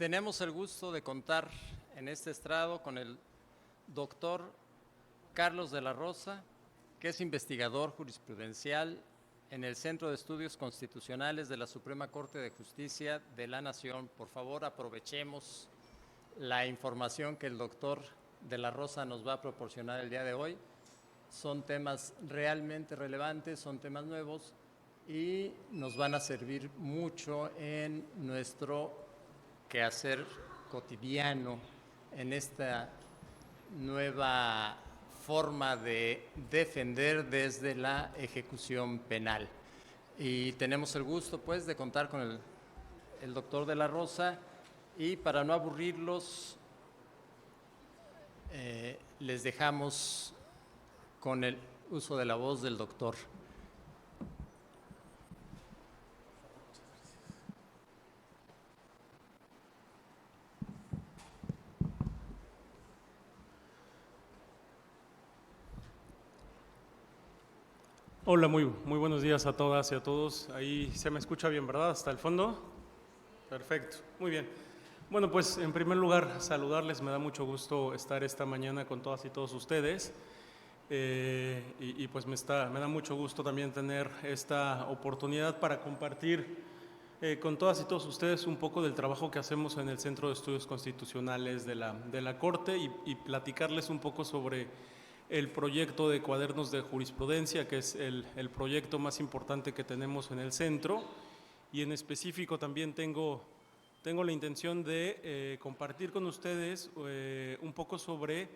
Tenemos el gusto de contar en este estrado con el doctor Carlos de la Rosa, que es investigador jurisprudencial en el Centro de Estudios Constitucionales de la Suprema Corte de Justicia de la Nación. Por favor, aprovechemos la información que el doctor de la Rosa nos va a proporcionar el día de hoy. Son temas realmente relevantes, son temas nuevos y nos van a servir mucho en nuestro quehacer cotidiano, en esta nueva forma de defender desde la ejecución penal. Y tenemos el gusto, pues, de contar con el doctor de la Rosa, y para no aburrirlos, les dejamos con el uso de la voz del doctor. Hola, muy buenos días a todas y a todos. Ahí se me escucha bien, ¿verdad? ¿Hasta el fondo? Perfecto, muy bien. Bueno, pues en primer lugar saludarles, me da mucho gusto estar esta mañana con todas y todos ustedes. Pues me da mucho gusto también tener esta oportunidad para compartir con todas y todos ustedes un poco del trabajo que hacemos en el Centro de Estudios Constitucionales de la Corte y platicarles un poco sobre el proyecto de cuadernos de jurisprudencia, que es el proyecto más importante que tenemos en el centro, y en específico también tengo la intención de compartir con ustedes un poco sobre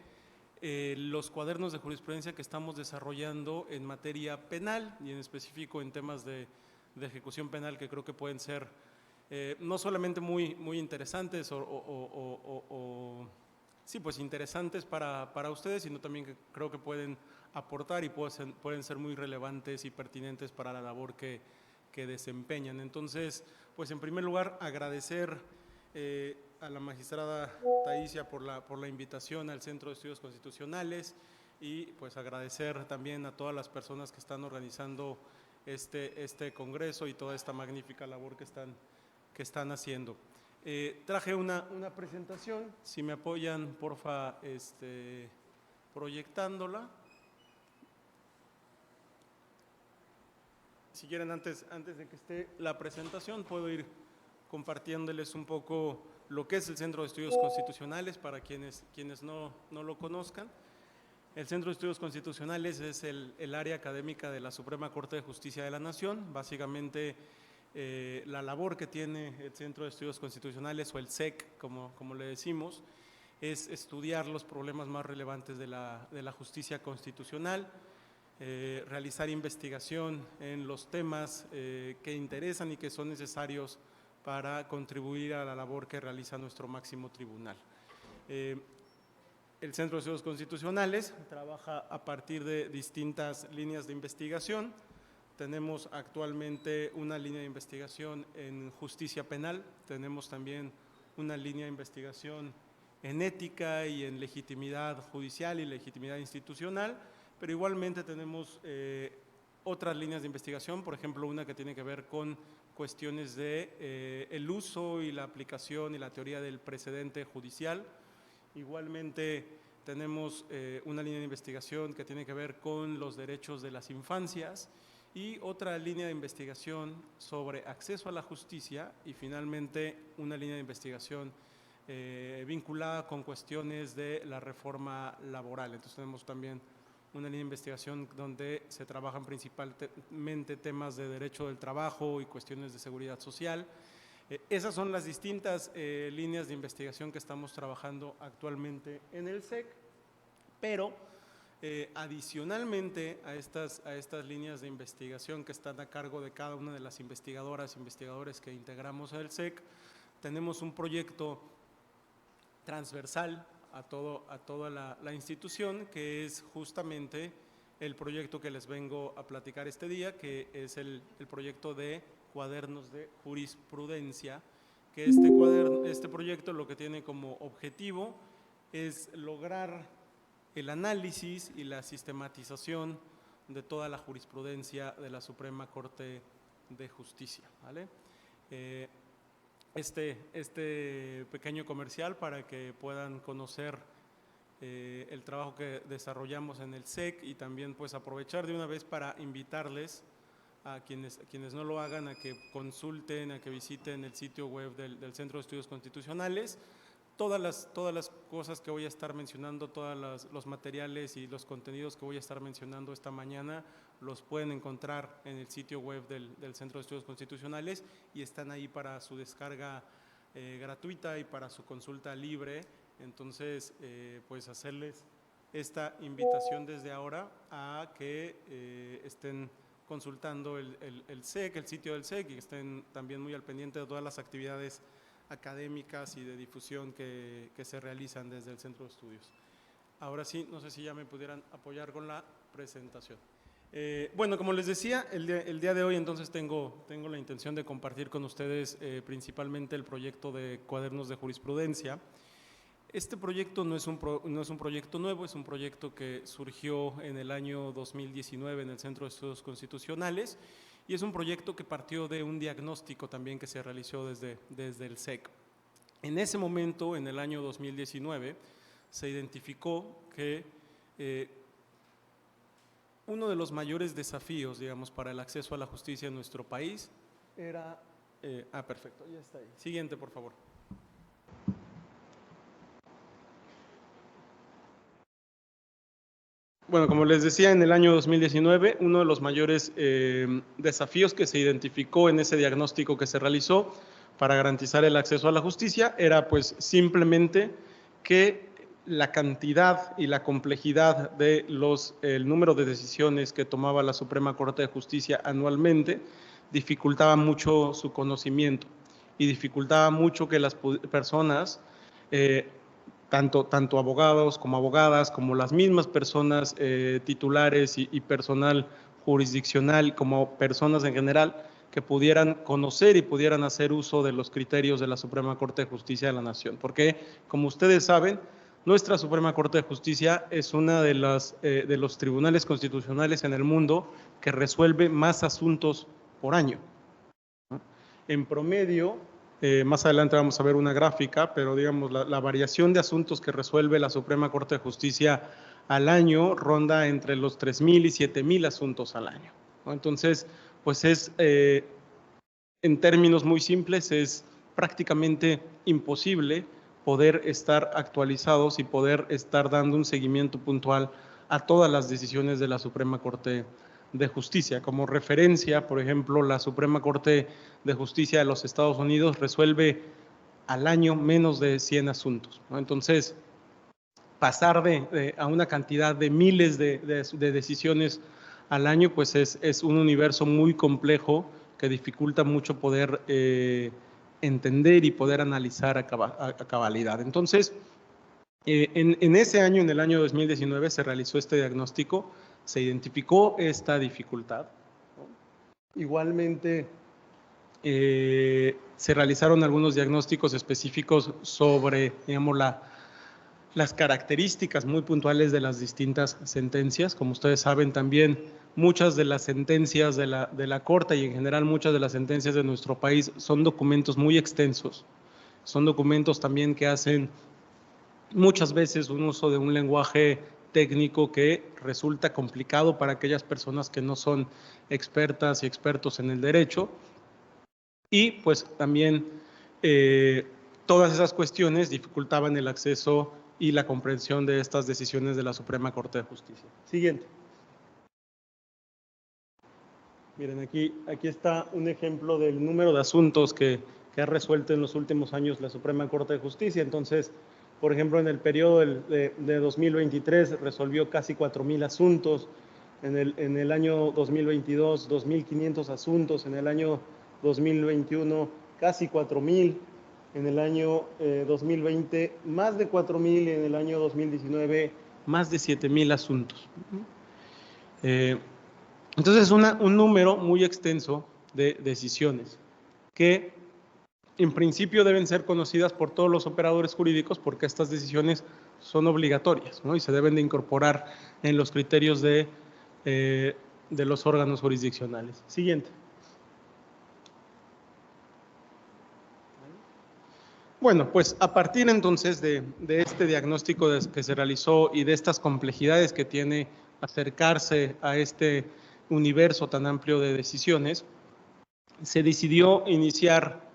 los cuadernos de jurisprudencia que estamos desarrollando en materia penal y en específico en temas de ejecución penal, que creo que pueden ser no solamente muy interesantes sí, pues interesantes para ustedes, sino también que creo que pueden aportar y pueden ser muy relevantes y pertinentes para la labor que desempeñan. Entonces, pues en primer lugar, agradecer a la magistrada Taísia por la invitación al Centro de Estudios Constitucionales y pues agradecer también a todas las personas que están organizando este congreso y toda esta magnífica labor que están haciendo. Traje una presentación, si me apoyan, porfa, proyectándola. Si quieren, antes de que esté la presentación, puedo ir compartiéndoles un poco lo que es el Centro de Estudios Constitucionales para quienes no lo conozcan. El Centro de Estudios Constitucionales es el área académica de la Suprema Corte de Justicia de la Nación. Básicamente, la labor que tiene el Centro de Estudios Constitucionales, o el CEC, como le decimos, es estudiar los problemas más relevantes de la justicia constitucional, realizar investigación en los temas que interesan y que son necesarios para contribuir a la labor que realiza nuestro máximo tribunal. El Centro de Estudios Constitucionales trabaja a partir de distintas líneas de investigación. Tenemos actualmente una línea de investigación en justicia penal, tenemos también una línea de investigación en ética y en legitimidad judicial y legitimidad institucional, pero igualmente tenemos otras líneas de investigación, por ejemplo, una que tiene que ver con cuestiones de el uso y la aplicación y la teoría del precedente judicial. Igualmente tenemos una línea de investigación que tiene que ver con los derechos de las infancias y otra línea de investigación sobre acceso a la justicia y finalmente una línea de investigación vinculada con cuestiones de la reforma laboral. Entonces tenemos también una línea de investigación donde se trabajan principalmente temas de derecho del trabajo y cuestiones de seguridad social. Esas son las distintas líneas de investigación que estamos trabajando actualmente en el CEC, pero adicionalmente a estas líneas de investigación que están a cargo de cada una de las investigadoras e investigadores que integramos el CEC, tenemos un proyecto transversal a toda la institución, que es justamente el proyecto que les vengo a platicar este día, que es el proyecto de cuadernos de jurisprudencia, que este proyecto lo que tiene como objetivo es lograr el análisis y la sistematización de toda la jurisprudencia de la Suprema Corte de Justicia, ¿vale? este pequeño comercial para que puedan conocer el trabajo que desarrollamos en el SEC y también pues aprovechar de una vez para invitarles a quienes no lo hagan a que consulten, a que visiten el sitio web del Centro de Estudios Constitucionales. Todas las cosas que voy a estar mencionando, todos los materiales y los contenidos que voy a estar mencionando esta mañana los pueden encontrar en el sitio web del Centro de Estudios Constitucionales y están ahí para su descarga gratuita y para su consulta libre. Entonces, pues hacerles esta invitación desde ahora a que estén consultando el SEC, el sitio del SEC, y estén también muy al pendiente de todas las actividades académicas y de difusión que se realizan desde el Centro de Estudios. Ahora sí, no sé si ya me pudieran apoyar con la presentación. Bueno, como les decía, el día de hoy entonces tengo la intención de compartir con ustedes principalmente el proyecto de cuadernos de jurisprudencia. Este proyecto no es un proyecto nuevo, es un proyecto que surgió en el año 2019 en el Centro de Estudios Constitucionales y es un proyecto que partió de un diagnóstico también que se realizó desde el SEC. En ese momento, en el año 2019, se identificó que uno de los mayores desafíos, digamos, para el acceso a la justicia en nuestro país era… perfecto, ya está ahí. Siguiente, por favor. Bueno, como les decía, en el año 2019, uno de los mayores desafíos que se identificó en ese diagnóstico que se realizó para garantizar el acceso a la justicia era pues simplemente que la cantidad y la complejidad de el número de decisiones que tomaba la Suprema Corte de Justicia anualmente dificultaba mucho su conocimiento y dificultaba mucho que las personas tanto abogados como abogadas, como las mismas personas titulares y personal jurisdiccional, como personas en general, que pudieran conocer y pudieran hacer uso de los criterios de la Suprema Corte de Justicia de la Nación. Porque, como ustedes saben, nuestra Suprema Corte de Justicia es una de los tribunales constitucionales en el mundo que resuelve más asuntos por año, ¿no? En promedio, más adelante vamos a ver una gráfica, pero digamos la variación de asuntos que resuelve la Suprema Corte de Justicia al año ronda entre los 3,000 y 7,000 asuntos al año, ¿no? Entonces, pues en términos muy simples, es prácticamente imposible poder estar actualizados y poder estar dando un seguimiento puntual a todas las decisiones de la Suprema Corte de Justicia. Como referencia, por ejemplo, la Suprema Corte de Justicia de los Estados Unidos resuelve al año menos de 100 asuntos, ¿no? Entonces, pasar a una cantidad de miles de decisiones al año, pues es un universo muy complejo que dificulta mucho poder entender y poder analizar a cabalidad. Entonces, en ese año, en el año 2019, se realizó este diagnóstico, se identificó esta dificultad, ¿no? Igualmente, se realizaron algunos diagnósticos específicos sobre, digamos, las características muy puntuales de las distintas sentencias. Como ustedes saben también, muchas de las sentencias de la Corte y en general muchas de las sentencias de nuestro país son documentos muy extensos, son documentos también que hacen muchas veces un uso de un lenguaje técnico que resulta complicado para aquellas personas que no son expertas y expertos en el derecho, y pues también todas esas cuestiones dificultaban el acceso y la comprensión de estas decisiones de la Suprema Corte de Justicia. Siguiente. Miren, aquí está un ejemplo del número de asuntos que ha resuelto en los últimos años la Suprema Corte de Justicia. Entonces, por ejemplo, en el periodo de 2023 resolvió casi 4,000 asuntos, en el año 2022 2,500 asuntos, en el año 2021 casi 4,000, en el año 2020 más de 4,000 y en el año 2019 más de 7,000 asuntos. Entonces es un número muy extenso de decisiones que en principio deben ser conocidas por todos los operadores jurídicos porque estas decisiones son obligatorias, ¿no? Y se deben de incorporar en los criterios de los órganos jurisdiccionales. Siguiente. Bueno, pues a partir entonces de este diagnóstico que se realizó y de estas complejidades que tiene acercarse a este universo tan amplio de decisiones, se decidió iniciar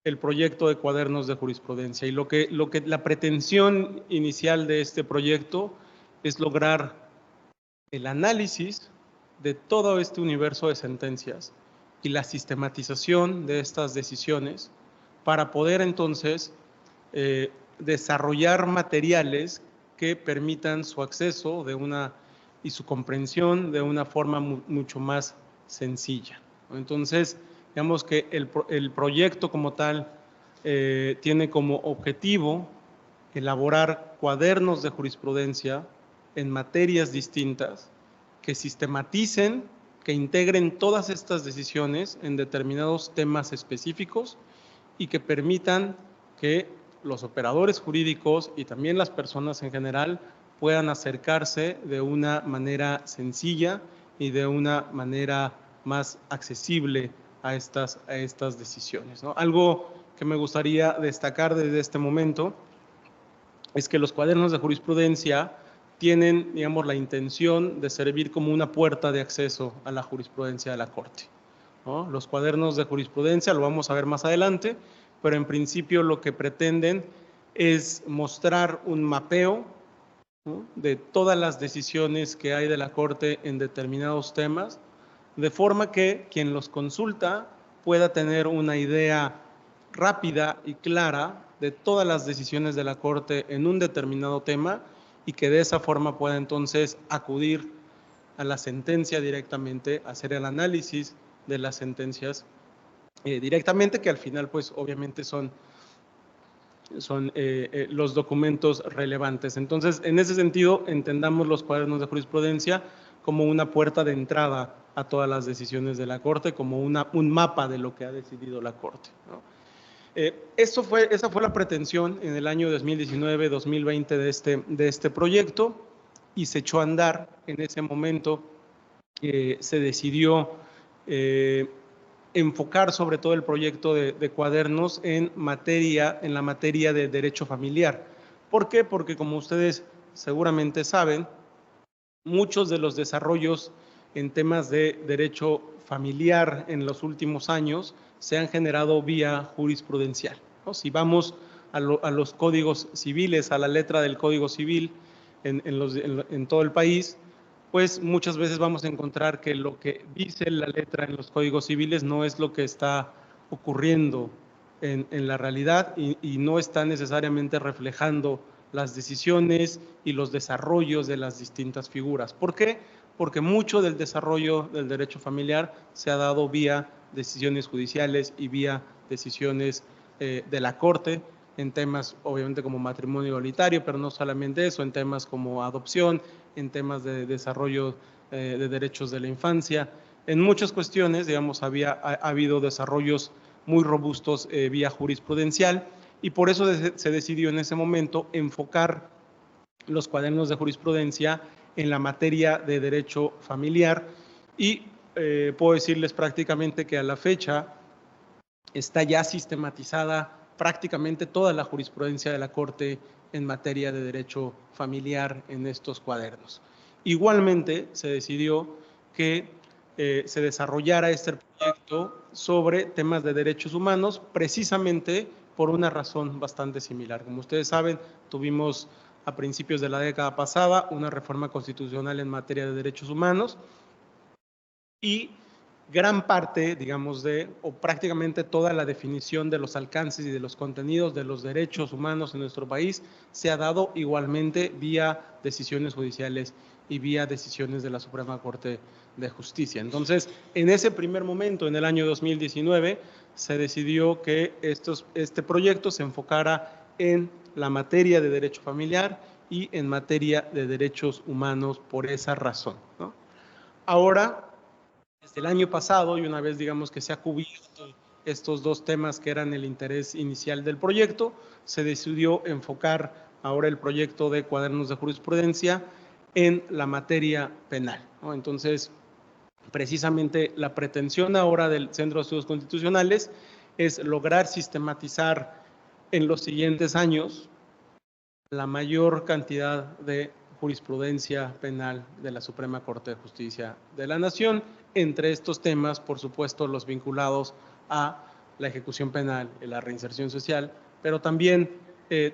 el proyecto de cuadernos de jurisprudencia. Y la pretensión inicial de este proyecto es lograr el análisis de todo este universo de sentencias y la sistematización de estas decisiones para poder entonces desarrollar materiales que permitan su acceso y su comprensión de una forma mucho más sencilla. Entonces, digamos que el proyecto como tal tiene como objetivo elaborar cuadernos de jurisprudencia en materias distintas que sistematicen, que integren todas estas decisiones en determinados temas específicos y que permitan que los operadores jurídicos y también las personas en general puedan acercarse de una manera sencilla y de una manera más accesible a estas decisiones, ¿no? Algo que me gustaría destacar desde este momento es que los cuadernos de jurisprudencia tienen, digamos, la intención de servir como una puerta de acceso a la jurisprudencia de la Corte, ¿no? Los cuadernos de jurisprudencia, lo vamos a ver más adelante, pero en principio lo que pretenden es mostrar un mapeo, ¿no?, de todas las decisiones que hay de la Corte en determinados temas, de forma que quien los consulta pueda tener una idea rápida y clara de todas las decisiones de la Corte en un determinado tema y que de esa forma pueda entonces acudir a la sentencia directamente, hacer el análisis de las sentencias directamente, que al final pues obviamente son los documentos relevantes. Entonces, en ese sentido, entendamos los cuadernos de jurisprudencia como una puerta de entrada a todas las decisiones de la Corte, como un mapa de lo que ha decidido la Corte, ¿no? Esa fue la pretensión en el año 2019-2020 de este proyecto y se echó a andar. En ese momento se decidió enfocar sobre todo el proyecto de cuadernos en la materia de derecho familiar. ¿Por qué? Porque como ustedes seguramente saben, muchos de los desarrollos en temas de derecho familiar en los últimos años se han generado vía jurisprudencial, ¿no? Si vamos a los códigos civiles, a la letra del Código Civil en todo el país, pues muchas veces vamos a encontrar que lo que dice la letra en los códigos civiles no es lo que está ocurriendo en la realidad y no está necesariamente reflejando las decisiones y los desarrollos de las distintas figuras. ¿Por qué? Porque mucho del desarrollo del derecho familiar se ha dado vía decisiones judiciales y vía decisiones de la Corte en temas obviamente como matrimonio igualitario, pero no solamente eso, en temas como adopción, en temas de desarrollo de derechos de la infancia. En muchas cuestiones, digamos, ha habido desarrollos muy robustos vía jurisprudencial y por eso se decidió en ese momento enfocar los cuadernos de jurisprudencia en la materia de derecho familiar y puedo decirles prácticamente que a la fecha está ya sistematizada prácticamente toda la jurisprudencia de la Corte en materia de derecho familiar en estos cuadernos. Igualmente se decidió que se desarrollara este proyecto sobre temas de derechos humanos precisamente por una razón bastante similar. Como ustedes saben, tuvimos a principios de la década pasada una reforma constitucional en materia de derechos humanos y gran parte, digamos, o prácticamente toda la definición de los alcances y de los contenidos de los derechos humanos en nuestro país se ha dado igualmente vía decisiones judiciales y vía decisiones de la Suprema Corte de Justicia. Entonces, en ese primer momento, en el año 2019, se decidió que este proyecto se enfocara en la materia de derecho familiar y en materia de derechos humanos por esa razón, ¿no? Ahora, desde el año pasado, y una vez digamos que se ha cubierto estos dos temas que eran el interés inicial del proyecto, se decidió enfocar ahora el proyecto de cuadernos de jurisprudencia en la materia penal, ¿no? Entonces, precisamente la pretensión ahora del Centro de Estudios Constitucionales es lograr sistematizar en los siguientes años la mayor cantidad de jurisprudencia penal de la Suprema Corte de Justicia de la Nación. Entre estos temas, por supuesto, los vinculados a la ejecución penal y la reinserción social, pero también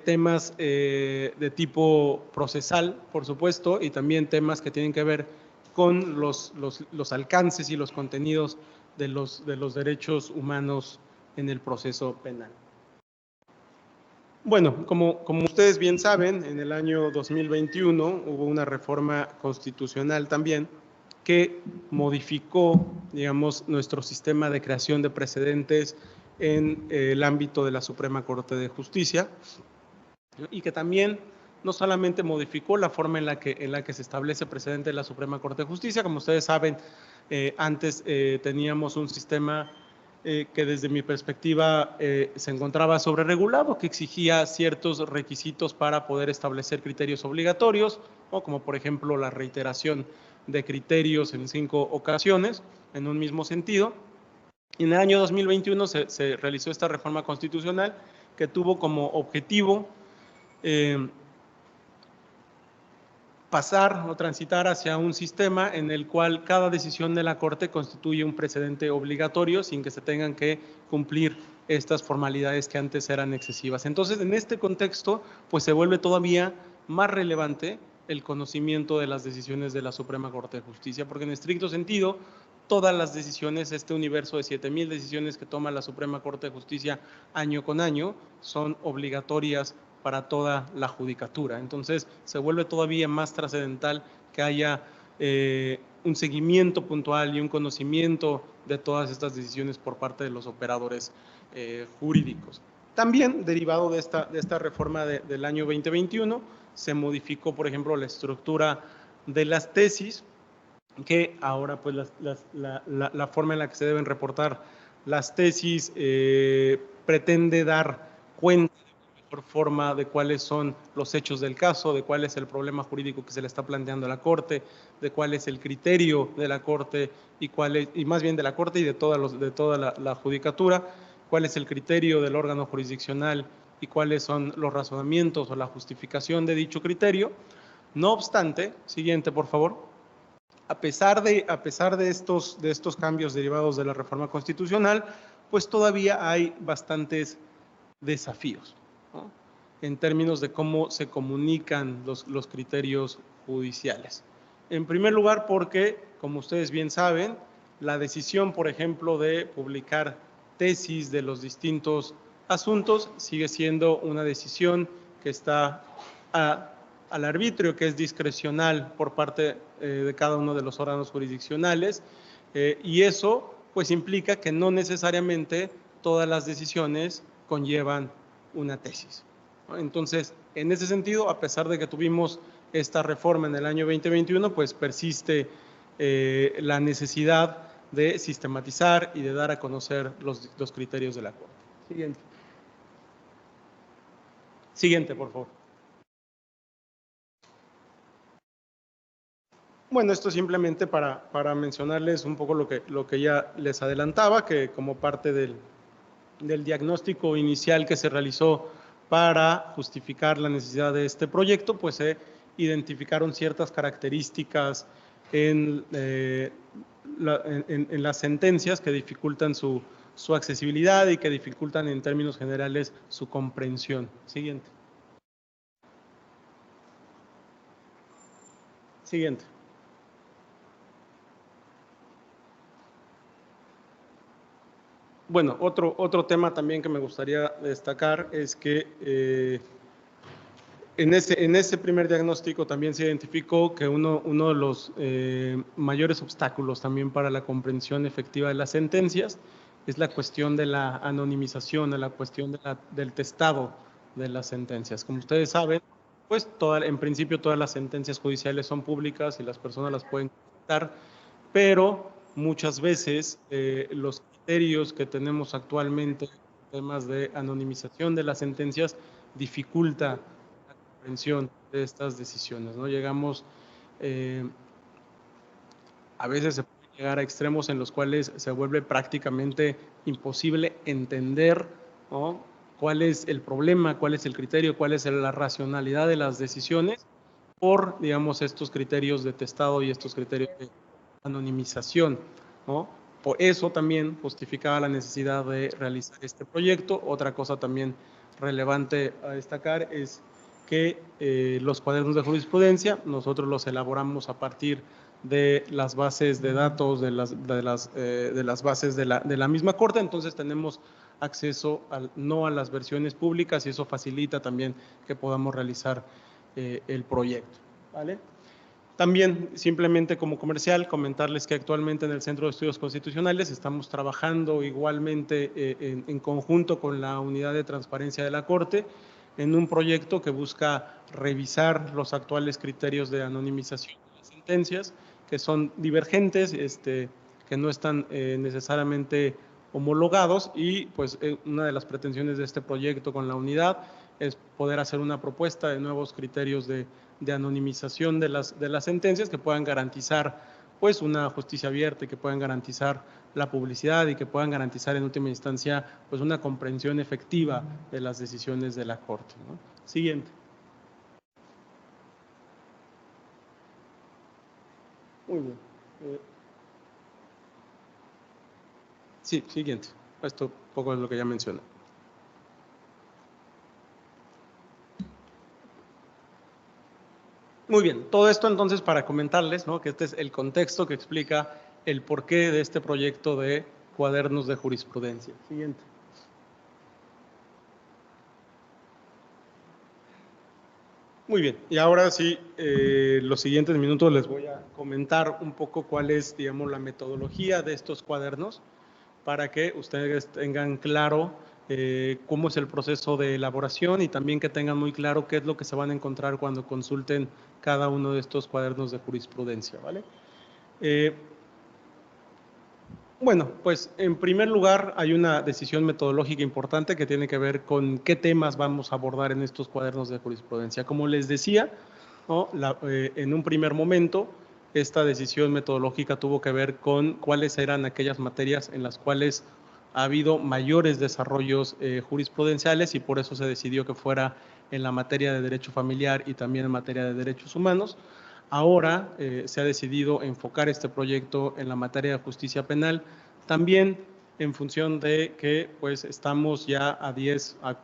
temas de tipo procesal, por supuesto, y también temas que tienen que ver con los alcances y los contenidos de los derechos humanos en el proceso penal. Bueno, como ustedes bien saben, en el año 2021 hubo una reforma constitucional también que modificó, digamos, nuestro sistema de creación de precedentes en el ámbito de la Suprema Corte de Justicia, y que también no solamente modificó la forma en la que se establece precedente de la Suprema Corte de Justicia. Como ustedes saben, antes teníamos un sistema que desde mi perspectiva se encontraba sobreregulado, que exigía ciertos requisitos para poder establecer criterios obligatorios, ¿no? Como por ejemplo la reiteración de criterios en 5 ocasiones en un mismo sentido. Y en el año 2021 se realizó esta reforma constitucional que tuvo como objetivo pasar o transitar hacia un sistema en el cual cada decisión de la Corte constituye un precedente obligatorio sin que se tengan que cumplir estas formalidades que antes eran excesivas. Entonces, en este contexto, pues se vuelve todavía más relevante el conocimiento de las decisiones de la Suprema Corte de Justicia, porque en estricto sentido, todas las decisiones, este universo de 7,000 decisiones que toma la Suprema Corte de Justicia año con año, son obligatorias para toda la judicatura. Entonces, se vuelve todavía más trascendental que haya un seguimiento puntual y un conocimiento de todas estas decisiones por parte de los operadores jurídicos. También, derivado de esta reforma del año 2021, se modificó, por ejemplo, la estructura de las tesis, que ahora pues la forma en la que se deben reportar las tesis pretende dar cuenta por forma de cuáles son los hechos del caso, de cuál es el problema jurídico que se le está planteando a la Corte, de cuál es el criterio de la Corte y más bien de la Corte y de toda la judicatura, cuál es el criterio del órgano jurisdiccional y cuáles son los razonamientos o la justificación de dicho criterio. No obstante, siguiente por favor, a pesar de estos cambios derivados de la reforma constitucional, pues todavía hay bastantes desafíos, ¿no? En términos de cómo se comunican los criterios judiciales. En primer lugar, porque, como ustedes bien saben, la decisión, por ejemplo, de publicar tesis de los distintos asuntos sigue siendo una decisión que está al arbitrio, que es discrecional por parte de cada uno de los órganos jurisdiccionales, y eso pues implica que no necesariamente todas las decisiones conllevan una tesis. Entonces, en ese sentido, a pesar de que tuvimos esta reforma en el año 2021, pues persiste la necesidad de sistematizar y de dar a conocer los criterios de la Corte. Siguiente. Siguiente, por favor. Bueno, esto simplemente para mencionarles un poco lo que ya les adelantaba, que como parte del diagnóstico inicial que se realizó para justificar la necesidad de este proyecto, pues se identificaron ciertas características en las sentencias que dificultan su accesibilidad y que dificultan en términos generales su comprensión. Siguiente. Siguiente. Bueno, otro tema también que me gustaría destacar es que en ese primer diagnóstico también se identificó que uno de los mayores obstáculos también para la comprensión efectiva de las sentencias es la cuestión de la anonimización, de la cuestión del testado de las sentencias. Como ustedes saben, pues en principio todas las sentencias judiciales son públicas y las personas las pueden consultar, pero muchas veces los criterios que tenemos actualmente en temas de anonimización de las sentencias dificulta la comprensión de estas decisiones, ¿no? Llegamos, a veces se puede llegar a extremos en los cuales se vuelve prácticamente imposible entender, ¿no?, cuál es el problema, cuál es el criterio, cuál es la racionalidad de las decisiones por, digamos, estos criterios de testado y estos criterios de anonimización, ¿no? Por eso también justificaba la necesidad de realizar este proyecto. Otra cosa también relevante a destacar es que los cuadernos de jurisprudencia nosotros los elaboramos a partir de las bases de datos, de las bases de la misma Corte, entonces tenemos acceso no a las versiones públicas y eso facilita también que podamos realizar el proyecto, ¿vale? También, simplemente como comercial, comentarles que actualmente en el Centro de Estudios Constitucionales estamos trabajando igualmente en conjunto con la Unidad de Transparencia de la Corte en un proyecto que busca revisar los actuales criterios de anonimización de las sentencias, que son divergentes, que no están necesariamente homologados y pues una de las pretensiones de este proyecto con la unidad es poder hacer una propuesta de nuevos criterios de anonimización de las sentencias que puedan garantizar pues una justicia abierta y que puedan garantizar la publicidad y que puedan garantizar en última instancia pues una comprensión efectiva de las decisiones de la Corte, ¿no? Siguiente. Muy bien. Sí, siguiente. Esto poco es lo que ya mencioné. Muy bien, todo esto entonces para comentarles, ¿no?, que este es el contexto que explica el porqué de este proyecto de cuadernos de jurisprudencia. Siguiente. Muy bien, y ahora sí, los siguientes minutos les voy a comentar un poco cuál es, digamos, la metodología de estos cuadernos para que ustedes tengan claro cómo es el proceso de elaboración y también que tengan muy claro qué es lo que se van a encontrar cuando consulten cada uno de estos cuadernos de jurisprudencia, ¿vale? Bueno, pues en primer lugar hay una decisión metodológica importante que tiene que ver con qué temas vamos a abordar en estos cuadernos de jurisprudencia. Como les decía, ¿no?, en un primer momento esta decisión metodológica tuvo que ver con cuáles eran aquellas materias en las cuales ha habido mayores desarrollos jurisprudenciales y por eso se decidió que fuera en la materia de derecho familiar y también en materia de derechos humanos. Ahora se ha decidido enfocar este proyecto en la materia de justicia penal, también en función de que pues estamos ya a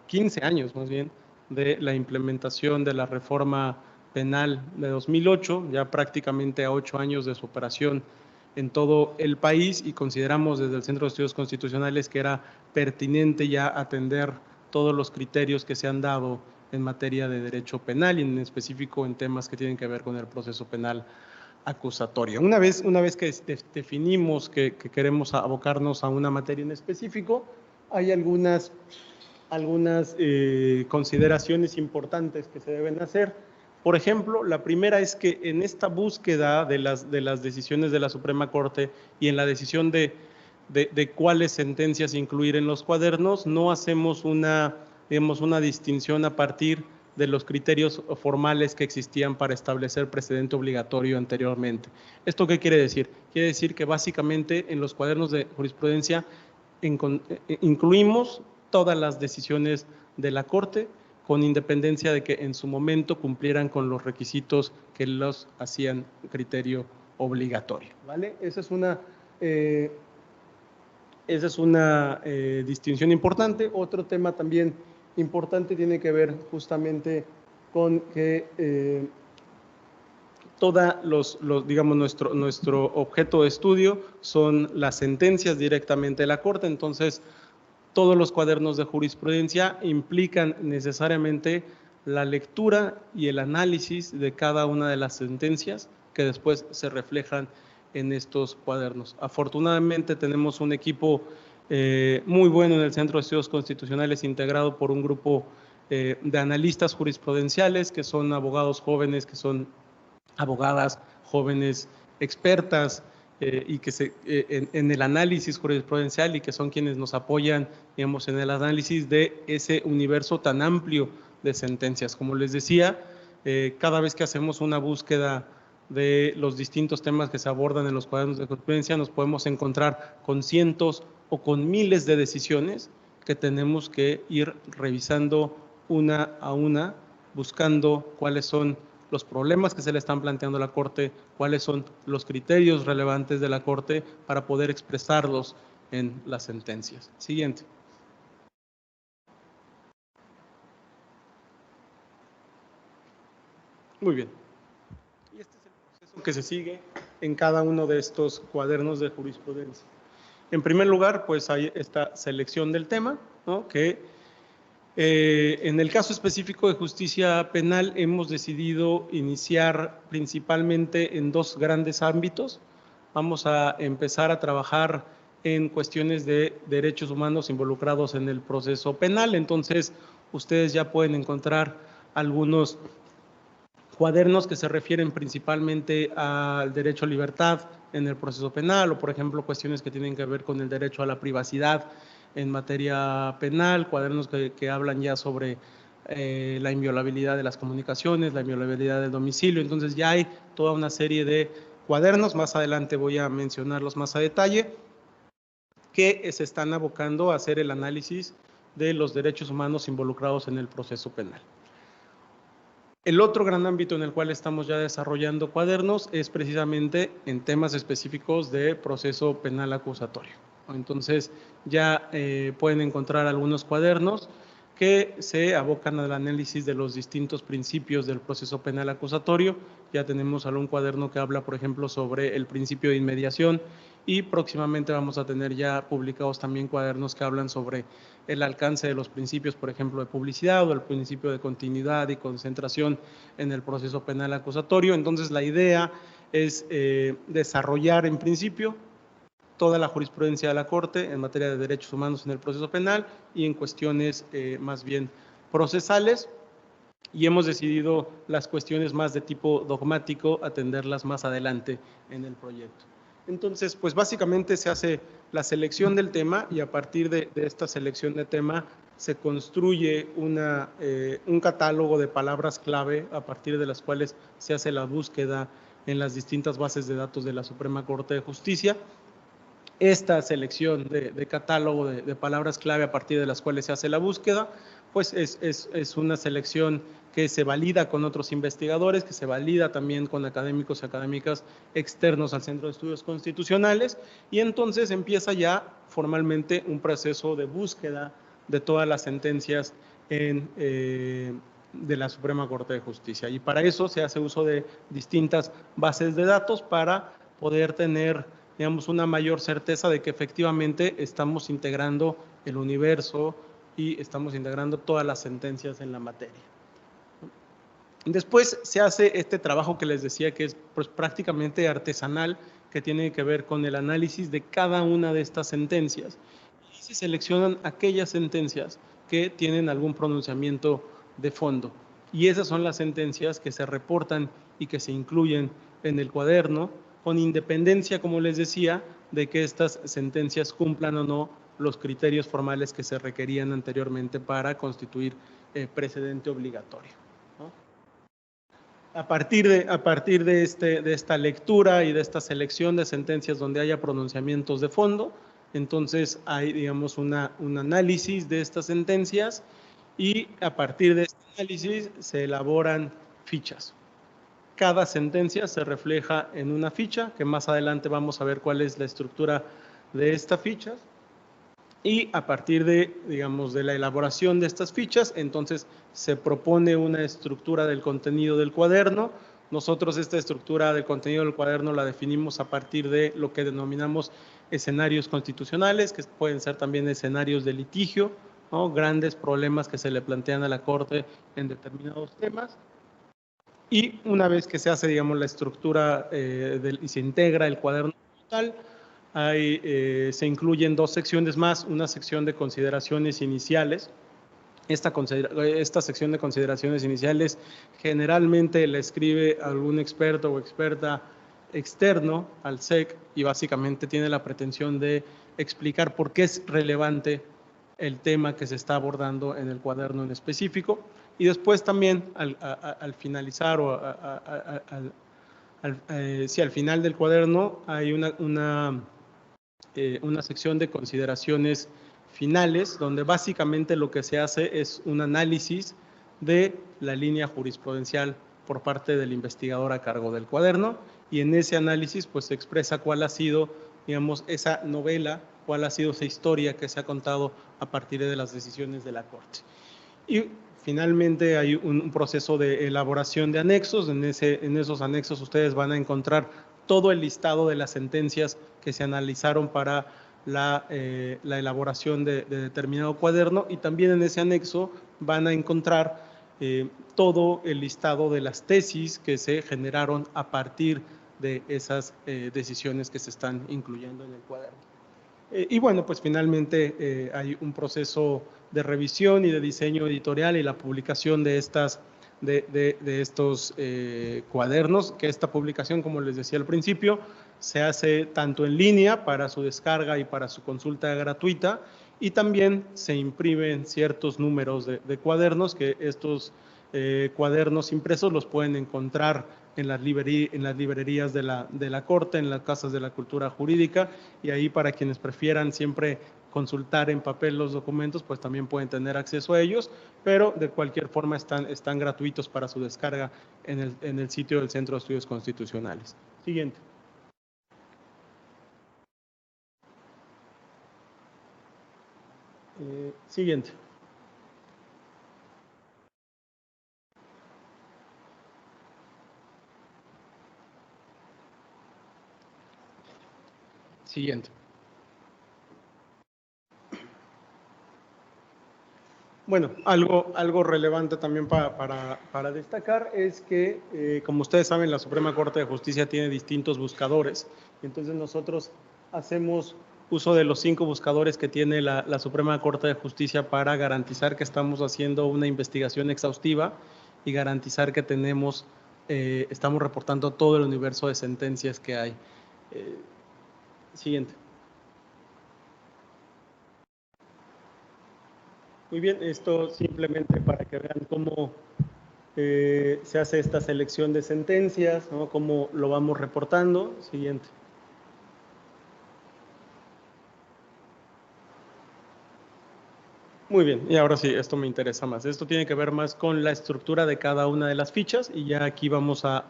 15 años más bien de la implementación de la reforma penal de 2008, ya prácticamente a 8 años de su operación en todo el país y consideramos desde el Centro de Estudios Constitucionales que era pertinente ya atender todos los criterios que se han dado en materia de derecho penal y en específico en temas que tienen que ver con el proceso penal acusatorio. Una vez que definimos que queremos abocarnos a una materia en específico, hay algunas consideraciones importantes que se deben hacer. Por ejemplo, la primera es que en esta búsqueda de las decisiones de la Suprema Corte y en la decisión de cuáles sentencias incluir en los cuadernos, no hacemos una distinción a partir de los criterios formales que existían para establecer precedente obligatorio anteriormente. ¿Esto qué quiere decir? Quiere decir que básicamente en los cuadernos de jurisprudencia incluimos todas las decisiones de la Corte con independencia de que en su momento cumplieran con los requisitos que los hacían criterio obligatorio, ¿vale? Esa es una distinción importante. Otro tema también importante tiene que ver justamente con que digamos, nuestro objeto de estudio son las sentencias directamente de la Corte, entonces todos los cuadernos de jurisprudencia implican necesariamente la lectura y el análisis de cada una de las sentencias que después se reflejan en estos cuadernos. Afortunadamente tenemos un equipo muy bueno en el Centro de Estudios Constitucionales integrado por un grupo de analistas jurisprudenciales que son abogados jóvenes, que son abogadas jóvenes expertas y que en el análisis jurisprudencial y que son quienes nos apoyan, digamos, en el análisis de ese universo tan amplio de sentencias. Como les decía, cada vez que hacemos una búsqueda de los distintos temas que se abordan en los cuadernos de jurisprudencia, nos podemos encontrar con cientos o con miles de decisiones que tenemos que ir revisando una a una, buscando cuáles son los problemas que se le están planteando a la Corte, cuáles son los criterios relevantes de la Corte para poder expresarlos en las sentencias. Siguiente. Muy bien. Y este es el proceso que se sigue en cada uno de estos cuadernos de jurisprudencia. En primer lugar, pues hay esta selección del tema, ¿no? Que en el caso específico de justicia penal hemos decidido iniciar principalmente en dos grandes ámbitos. Vamos a empezar a trabajar en cuestiones de derechos humanos involucrados en el proceso penal. Entonces, ustedes ya pueden encontrar algunos cuadernos que se refieren principalmente al derecho a libertad en el proceso penal, o por ejemplo cuestiones que tienen que ver con el derecho a la privacidad en materia penal, cuadernos que hablan ya sobre la inviolabilidad de las comunicaciones, la inviolabilidad del domicilio. Entonces ya hay toda una serie de cuadernos, más adelante voy a mencionarlos más a detalle, que se están abocando a hacer el análisis de los derechos humanos involucrados en el proceso penal. El otro gran ámbito en el cual estamos ya desarrollando cuadernos es precisamente en temas específicos de proceso penal acusatorio. Entonces ya pueden encontrar algunos cuadernos que se abocan al análisis de los distintos principios del proceso penal acusatorio. Ya tenemos algún cuaderno que habla, por ejemplo, sobre el principio de inmediación, y próximamente vamos a tener ya publicados también cuadernos que hablan sobre el alcance de los principios, por ejemplo, de publicidad o el principio de continuidad y concentración en el proceso penal acusatorio. Entonces, la idea es desarrollar en principio toda la jurisprudencia de la Corte en materia de derechos humanos en el proceso penal y en cuestiones más bien procesales, y hemos decidido las cuestiones más de tipo dogmático atenderlas más adelante en el proyecto. Entonces, pues básicamente se hace la selección del tema, y a partir de esta selección de tema se construye un catálogo de palabras clave a partir de las cuales se hace la búsqueda en las distintas bases de datos de la Suprema Corte de Justicia. Esta selección de catálogo de palabras clave a partir de las cuales se hace la búsqueda, pues es una selección que se valida con otros investigadores, que se valida también con académicos y académicas externos al Centro de Estudios Constitucionales, y entonces empieza ya formalmente un proceso de búsqueda de todas las sentencias de la Suprema Corte de Justicia. Y para eso se hace uso de distintas bases de datos para poder tener, digamos, una mayor certeza de que efectivamente estamos integrando el universo y estamos integrando todas las sentencias en la materia. Después se hace este trabajo que les decía que es pues prácticamente artesanal, que tiene que ver con el análisis de cada una de estas sentencias. Y se seleccionan aquellas sentencias que tienen algún pronunciamiento de fondo. Y esas son las sentencias que se reportan y que se incluyen en el cuaderno, con independencia, como les decía, de que estas sentencias cumplan o no los criterios formales que se requerían anteriormente para constituir precedente obligatorio. A partir de esta lectura y de esta selección de sentencias donde haya pronunciamientos de fondo, entonces hay, digamos, un análisis de estas sentencias, y a partir de este análisis se elaboran fichas. Cada sentencia se refleja en una ficha, que más adelante vamos a ver cuál es la estructura de esta ficha. Y a partir de, digamos, de la elaboración de estas fichas, entonces se propone una estructura del contenido del cuaderno. Nosotros esta estructura del contenido del cuaderno la definimos a partir de lo que denominamos escenarios constitucionales, que pueden ser también escenarios de litigio, ¿no? Grandes problemas que se le plantean a la Corte en determinados temas. Y una vez que se hace, digamos, la estructura y se integra el cuaderno total, se incluyen dos secciones más, una sección de consideraciones iniciales. Esta sección de consideraciones iniciales generalmente la escribe algún experto o experta externo al SEC, y básicamente tiene la pretensión de explicar por qué es relevante el tema que se está abordando en el cuaderno en específico. Y después también al finalizar o al final del cuaderno hay una sección de consideraciones finales, donde básicamente lo que se hace es un análisis de la línea jurisprudencial por parte del investigador a cargo del cuaderno, y en ese análisis pues se expresa cuál ha sido, digamos, esa novela, cuál ha sido esa historia que se ha contado a partir de las decisiones de la Corte. Y finalmente hay un proceso de elaboración de anexos. En esos anexos ustedes van a encontrar todo el listado de las sentencias que se analizaron para la elaboración de determinado cuaderno, y también en ese anexo van a encontrar todo el listado de las tesis que se generaron a partir de esas decisiones que se están incluyendo en el cuaderno. Y bueno, pues finalmente hay un proceso de revisión y de diseño editorial y la publicación de estos cuadernos, que esta publicación, como les decía al principio, se hace tanto en línea para su descarga y para su consulta gratuita, y también se imprimen ciertos números de cuadernos, que estos cuadernos impresos los pueden encontrar en las librerías de la Corte, en las casas de la cultura jurídica, y ahí para quienes prefieran siempre consultar en papel los documentos, pues también pueden tener acceso a ellos, pero de cualquier forma están gratuitos para su descarga en el sitio del Centro de Estudios Constitucionales. Siguiente. Siguiente. Siguiente. Bueno, algo relevante también para destacar es que, como ustedes saben, la Suprema Corte de Justicia tiene distintos buscadores. Entonces nosotros hacemos uso de los 5 buscadores que tiene la Suprema Corte de Justicia para garantizar que estamos haciendo una investigación exhaustiva y garantizar que estamos reportando todo el universo de sentencias que hay. Siguiente. Muy bien, esto simplemente para que vean cómo se hace esta selección de sentencias, ¿no? Cómo lo vamos reportando. Siguiente. Muy bien, y ahora sí, esto me interesa más. Esto tiene que ver más con la estructura de cada una de las fichas, y ya aquí vamos a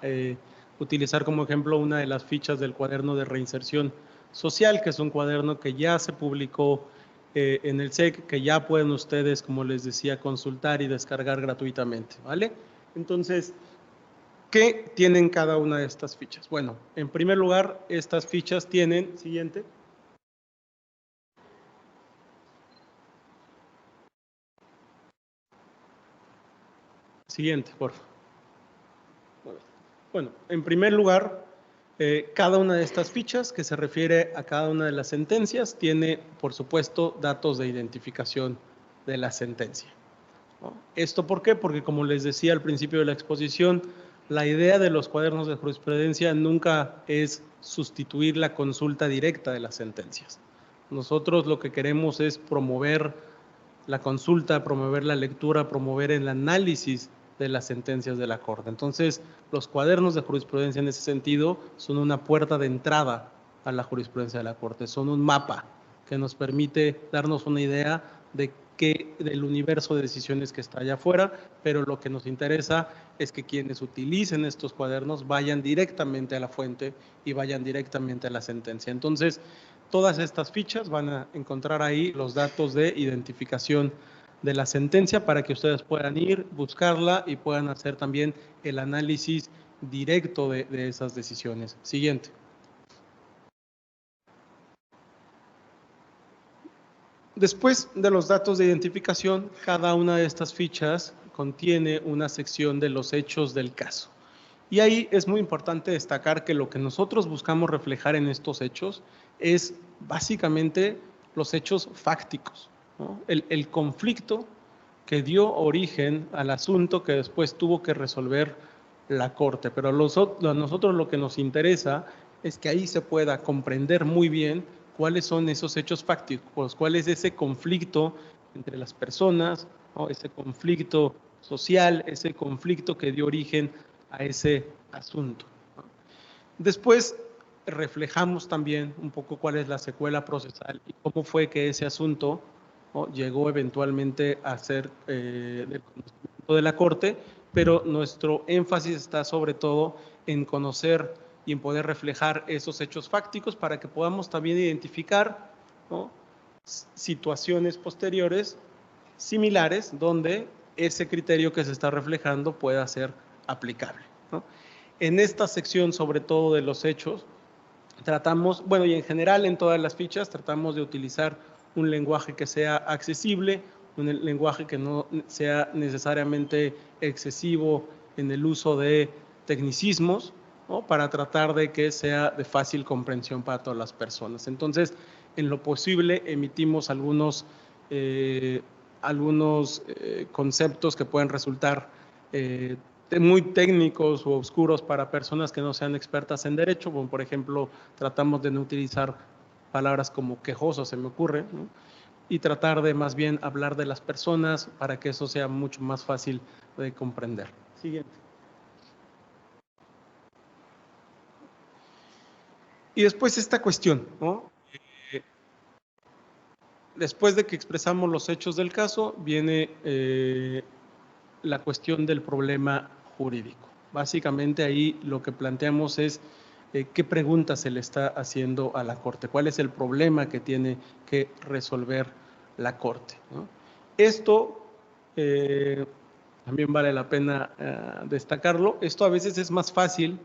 utilizar como ejemplo una de las fichas del cuaderno de reinserción social, que es un cuaderno que ya se publicó en el SEC, que ya pueden ustedes, como les decía, consultar y descargar gratuitamente, ¿vale? Entonces, ¿qué tienen cada una de estas fichas? Bueno, en primer lugar, estas fichas tienen, siguiente. Siguiente, por favor. Bueno, en primer lugar, cada una de estas fichas que se refiere a cada una de las sentencias tiene, por supuesto, datos de identificación de la sentencia, ¿no? ¿Esto por qué? Porque, como les decía al principio de la exposición, la idea de los cuadernos de jurisprudencia nunca es sustituir la consulta directa de las sentencias. Nosotros lo que queremos es promover la consulta, promover la lectura, promover el análisis de las sentencias de la Corte. Entonces, los cuadernos de jurisprudencia en ese sentido son una puerta de entrada a la jurisprudencia de la Corte, son un mapa que nos permite darnos una idea del universo de decisiones que está allá afuera, pero lo que nos interesa es que quienes utilicen estos cuadernos vayan directamente a la fuente y vayan directamente a la sentencia. Entonces, todas estas fichas van a encontrar ahí los datos de identificación de la sentencia para que ustedes puedan ir, buscarla y puedan hacer también el análisis directo de esas decisiones. Siguiente. Después de los datos de identificación, cada una de estas fichas contiene una sección de los hechos del caso. Y ahí es muy importante destacar que lo que nosotros buscamos reflejar en estos hechos es básicamente los hechos fácticos, ¿no? El conflicto que dio origen al asunto que después tuvo que resolver la Corte. Pero a nosotros lo que nos interesa es que ahí se pueda comprender muy bien cuáles son esos hechos fácticos, cuál es ese conflicto entre las personas, ¿no? Ese conflicto social, ese conflicto que dio origen a ese asunto, ¿no? Después reflejamos también un poco cuál es la secuela procesal y cómo fue que ese asunto ¿no? Llegó eventualmente a ser del conocimiento de la Corte, pero nuestro énfasis está sobre todo en conocer y en poder reflejar esos hechos fácticos para que podamos también identificar, ¿no?, situaciones posteriores similares donde ese criterio que se está reflejando pueda ser aplicable, ¿no? En esta sección, sobre todo de los hechos, tratamos, bueno, y en general en todas las fichas, tratamos de utilizar un lenguaje que sea accesible, un lenguaje que no sea necesariamente excesivo en el uso de tecnicismos, ¿no?, para tratar de que sea de fácil comprensión para todas las personas. Entonces, en lo posible, emitimos algunos conceptos que pueden resultar muy técnicos o oscuros para personas que no sean expertas en derecho, como por ejemplo, tratamos de no utilizar palabras como quejoso, se me ocurre, ¿no?, y tratar de más bien hablar de las personas para que eso sea mucho más fácil de comprender. Siguiente. Y después esta cuestión, ¿no? Después de que expresamos los hechos del caso, viene la cuestión del problema jurídico. Básicamente ahí lo que planteamos es qué preguntas se le está haciendo a la Corte, cuál es el problema que tiene que resolver la Corte, ¿no? Esto también vale la pena destacarlo. Esto a veces es más fácil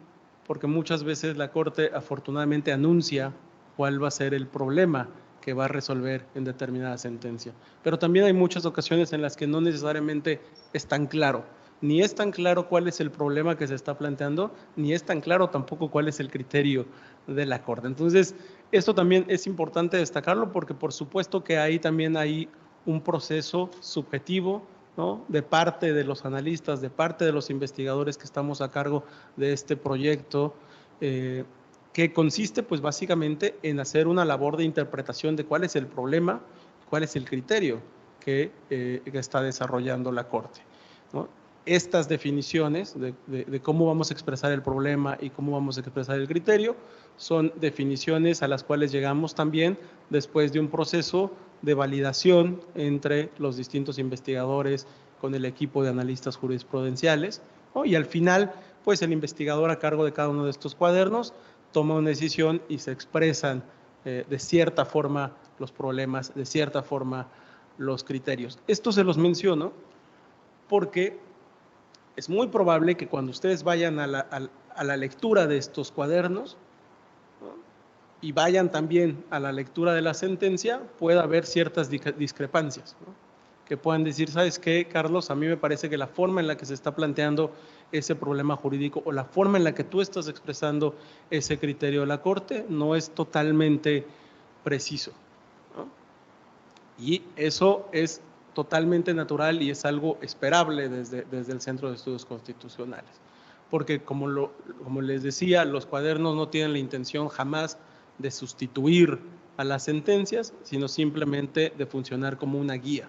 porque muchas veces la Corte afortunadamente anuncia cuál va a ser el problema que va a resolver en determinada sentencia. Pero también hay muchas ocasiones en las que no necesariamente es tan claro. Ni es tan claro cuál es el problema que se está planteando, ni es tan claro tampoco cuál es el criterio de la Corte. Entonces, esto también es importante destacarlo porque por supuesto que ahí también hay un proceso subjetivo, ¿no?, de parte de los analistas, de parte de los investigadores que estamos a cargo de este proyecto, que consiste pues básicamente en hacer una labor de interpretación de cuál es el problema, cuál es el criterio que está desarrollando la Corte, ¿no? Estas definiciones de cómo vamos a expresar el problema y cómo vamos a expresar el criterio son definiciones a las cuales llegamos también después de un proceso de validación entre los distintos investigadores con el equipo de analistas jurisprudenciales, ¿no? Y al final, pues el investigador a cargo de cada uno de estos cuadernos toma una decisión y se expresan de cierta forma los problemas, de cierta forma los criterios. Esto se los menciono porque es muy probable que cuando ustedes vayan a la lectura de estos cuadernos, ¿no?, y vayan también a la lectura de la sentencia, pueda haber ciertas discrepancias, ¿no?, que puedan decir, ¿sabes qué, Carlos? A mí me parece que la forma en la que se está planteando ese problema jurídico o la forma en la que tú estás expresando ese criterio de la Corte no es totalmente preciso, ¿no? Y eso es totalmente natural y es algo esperable desde el Centro de Estudios Constitucionales. Porque como les decía, los cuadernos no tienen la intención jamás de sustituir a las sentencias, sino simplemente de funcionar como una guía.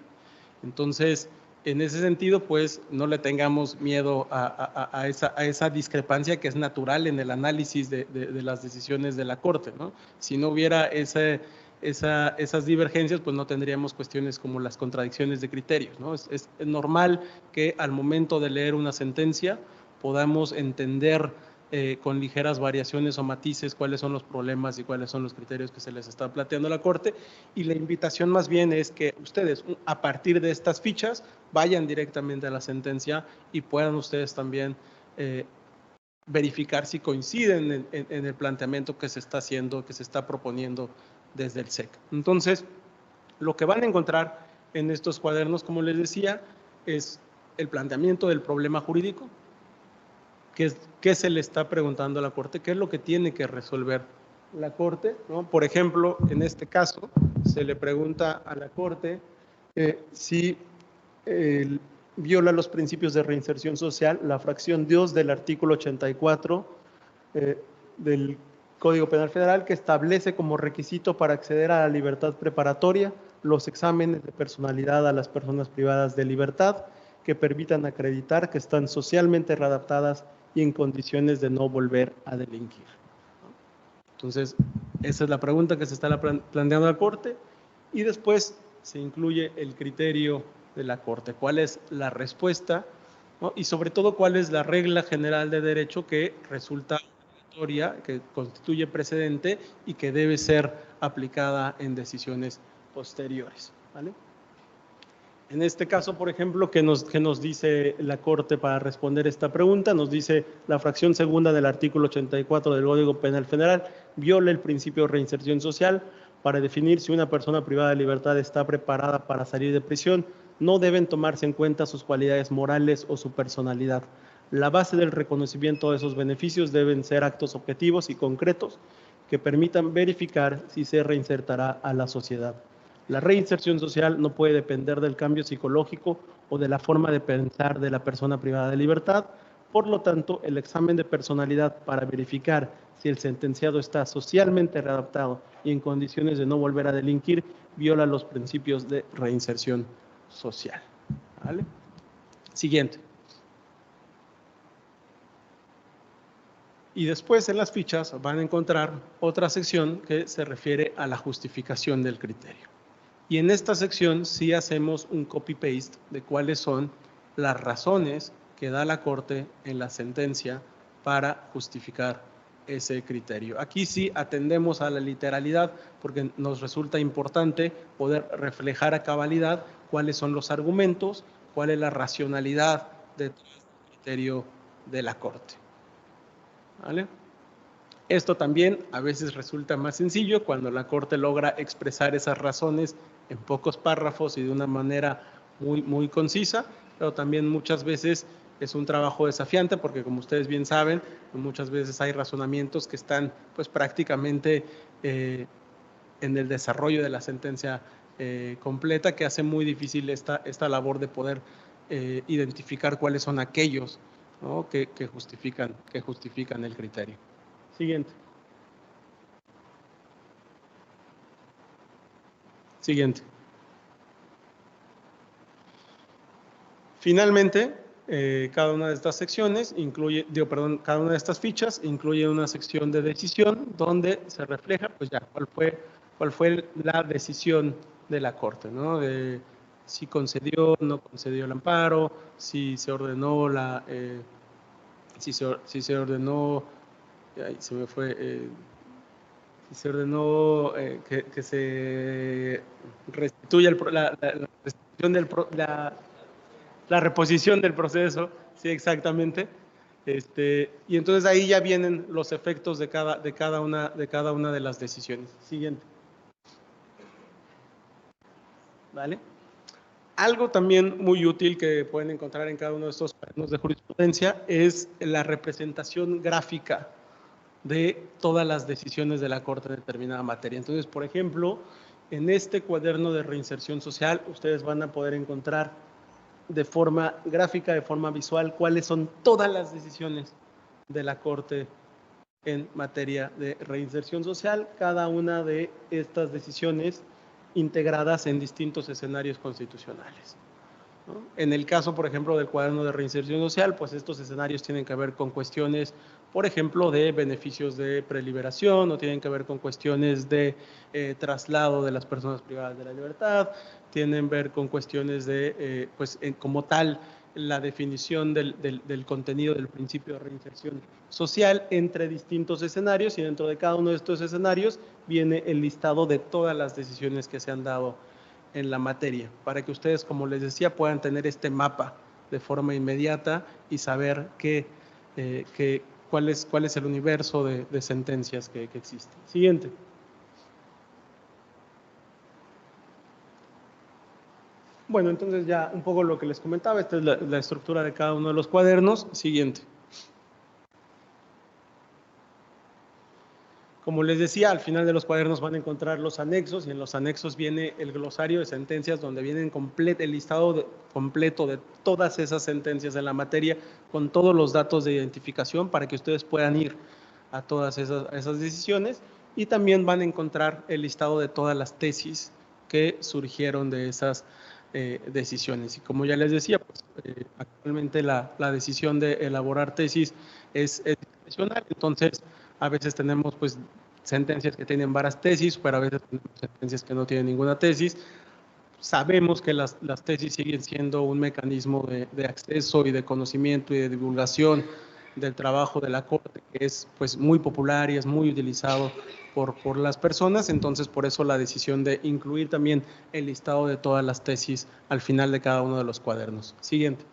Entonces, en ese sentido, pues no le tengamos miedo a esa discrepancia que es natural en el análisis de las decisiones de la Corte, ¿no? Si no hubiera esas divergencias, pues no tendríamos cuestiones como las contradicciones de criterios, ¿no? Es normal que al momento de leer una sentencia podamos entender con ligeras variaciones o matices cuáles son los problemas y cuáles son los criterios que se les está planteando a la Corte, y la invitación más bien es que ustedes a partir de estas fichas vayan directamente a la sentencia y puedan ustedes también verificar si coinciden en el planteamiento que se está haciendo, que se está proponiendo desde el SEC. Entonces, lo que van a encontrar en estos cuadernos, como les decía, es el planteamiento del problema jurídico, qué se le está preguntando a la Corte, qué es lo que tiene que resolver la Corte, ¿no? Por ejemplo, en este caso, se le pregunta a la Corte si viola los principios de reinserción social, la fracción 2 del artículo 84 del Código Penal Federal, que establece como requisito para acceder a la libertad preparatoria los exámenes de personalidad a las personas privadas de libertad que permitan acreditar que están socialmente readaptadas y en condiciones de no volver a delinquir. Entonces, esa es la pregunta que se está planteando a la Corte. Y después se incluye el criterio de la Corte, cuál es la respuesta, ¿no? Y sobre todo cuál es la regla general de derecho que resulta obligatoria, que constituye precedente y que debe ser aplicada en decisiones posteriores, ¿vale? En este caso, por ejemplo, ¿qué nos dice la Corte para responder esta pregunta? Nos dice la fracción segunda del artículo 84 del Código Penal Federal viola el principio de reinserción social para definir si una persona privada de libertad está preparada para salir de prisión. No deben tomarse en cuenta sus cualidades morales o su personalidad. La base del reconocimiento de esos beneficios deben ser actos objetivos y concretos que permitan verificar si se reinsertará a la sociedad. La reinserción social no puede depender del cambio psicológico o de la forma de pensar de la persona privada de libertad. Por lo tanto, el examen de personalidad para verificar si el sentenciado está socialmente readaptado y en condiciones de no volver a delinquir viola los principios de reinserción social. ¿Vale? Siguiente. Y después en las fichas van a encontrar otra sección que se refiere a la justificación del criterio. Y en esta sección sí hacemos un copy-paste de cuáles son las razones que da la Corte en la sentencia para justificar ese criterio. Aquí sí atendemos a la literalidad porque nos resulta importante poder reflejar a cabalidad cuáles son los argumentos, cuál es la racionalidad del criterio de la Corte. ¿Vale? Esto también a veces resulta más sencillo cuando la Corte logra expresar esas razones en pocos párrafos y de una manera muy concisa, pero también muchas veces es un trabajo desafiante porque, como ustedes bien saben, muchas veces hay razonamientos que están pues prácticamente en el desarrollo de la sentencia completa, que hace muy difícil esta labor de poder identificar cuáles son aquellos, ¿no?, que justifican el criterio. Siguiente. Siguiente. Finalmente, cada una de estas secciones incluye, cada una de estas fichas incluye una sección de decisión donde se refleja, pues ya, cuál fue la decisión de la Corte, ¿no? De si concedió, no concedió el amparo, si se ordenó si se ordenó, ay, se me fue, si se ordenó que se restituya la reposición del proceso, sí, exactamente. Y entonces ahí ya vienen los efectos de cada una de las decisiones. Siguiente. ¿Vale? Algo también muy útil que pueden encontrar en cada uno de estos cuadernos de jurisprudencia es la representación gráfica de todas las decisiones de la Corte en determinada materia. Entonces, por ejemplo, en este cuaderno de reinserción social, ustedes van a poder encontrar de forma gráfica, de forma visual, cuáles son todas las decisiones de la Corte en materia de reinserción social, cada una de estas decisiones integradas en distintos escenarios constitucionales, ¿no? En el caso, por ejemplo, del cuaderno de reinserción social, pues estos escenarios tienen que ver con cuestiones, por ejemplo, de beneficios de preliberación, o tienen que ver con cuestiones de traslado de las personas privadas de la libertad, tienen que ver con cuestiones de, como tal, la definición del contenido del principio de reinserción social entre distintos escenarios, y dentro de cada uno de estos escenarios viene el listado de todas las decisiones que se han dado en la materia, para que ustedes, como les decía, puedan tener este mapa de forma inmediata y saber cuál es el universo de sentencias que existe. Siguiente. Bueno, entonces ya un poco lo que les comentaba, esta es la estructura de cada uno de los cuadernos. Siguiente. Como les decía, al final de los cuadernos van a encontrar los anexos, y en los anexos viene el glosario de sentencias donde viene el listado completo de todas esas sentencias en la materia con todos los datos de identificación para que ustedes puedan ir a todas esas decisiones, y también van a encontrar el listado de todas las tesis que surgieron de esas decisiones. Y como ya les decía, pues, actualmente la decisión de elaborar tesis es discrecional, entonces a veces tenemos sentencias que tienen varias tesis, pero a veces tenemos sentencias que no tienen ninguna tesis. sabemos que las tesis siguen siendo un mecanismo de acceso y de conocimiento y de divulgación del trabajo de la Corte, que es pues muy popular y es muy utilizado por las personas. Entonces, por eso la decisión de incluir también el listado de todas las tesis al final de cada uno de los cuadernos. Siguiente.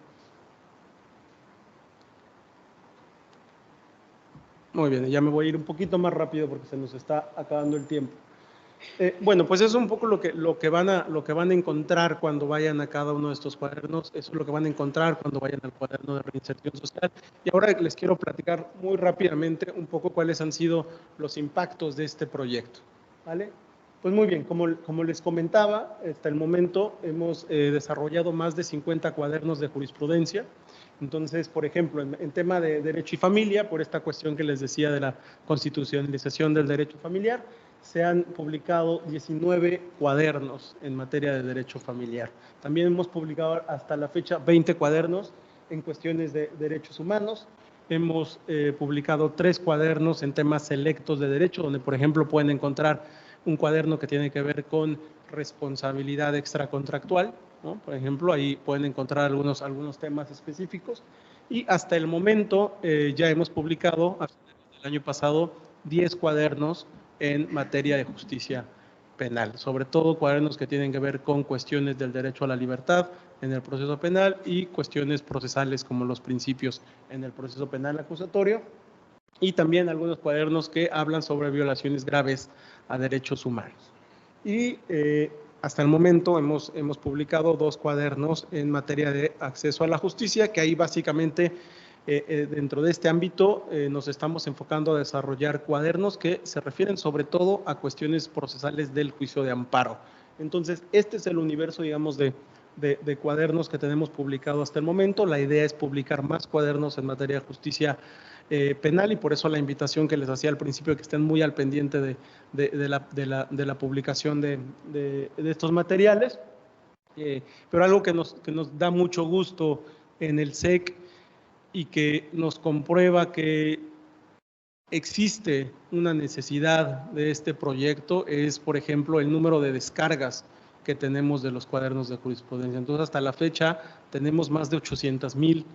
Muy bien, ya me voy a ir un poquito más rápido porque se nos está acabando el tiempo. Bueno, pues eso es un poco lo que van a encontrar cuando vayan a cada uno de estos cuadernos. Eso es lo que van a encontrar cuando vayan al cuaderno de reinserción social. Y ahora les quiero platicar muy rápidamente un poco cuáles han sido los impactos de este proyecto, ¿vale? Pues muy bien, como les comentaba, hasta el momento hemos desarrollado más de 50 cuadernos de jurisprudencia. Entonces, por ejemplo, en tema de derecho y familia, por esta cuestión que les decía de la constitucionalización del derecho familiar, se han publicado 19 cuadernos en materia de derecho familiar. También hemos publicado hasta la fecha 20 cuadernos en cuestiones de derechos humanos. Hemos publicado 3 cuadernos en temas selectos de derecho, donde, por ejemplo, pueden encontrar un cuaderno que tiene que ver con responsabilidad extracontractual, ¿no? Por ejemplo, ahí pueden encontrar algunos temas específicos. Y hasta el momento ya hemos publicado, hasta el año pasado, 10 cuadernos en materia de justicia penal, sobre todo cuadernos que tienen que ver con cuestiones del derecho a la libertad en el proceso penal y cuestiones procesales como los principios en el proceso penal acusatorio, y también algunos cuadernos que hablan sobre violaciones graves a derechos humanos. Y hasta el momento hemos publicado 2 cuadernos en materia de acceso a la justicia, que ahí básicamente dentro de este ámbito nos estamos enfocando a desarrollar cuadernos que se refieren sobre todo a cuestiones procesales del juicio de amparo. Entonces, este es el universo, digamos, de cuadernos que tenemos publicado hasta el momento. La idea es publicar más cuadernos en materia de justicia penal, y por eso la invitación que les hacía al principio, que estén muy al pendiente de la publicación de estos materiales. Pero algo que nos da mucho gusto en el SEC y que nos comprueba que existe una necesidad de este proyecto es, por ejemplo, el número de descargas que tenemos de los cuadernos de jurisprudencia. Entonces, hasta la fecha tenemos más de 800,000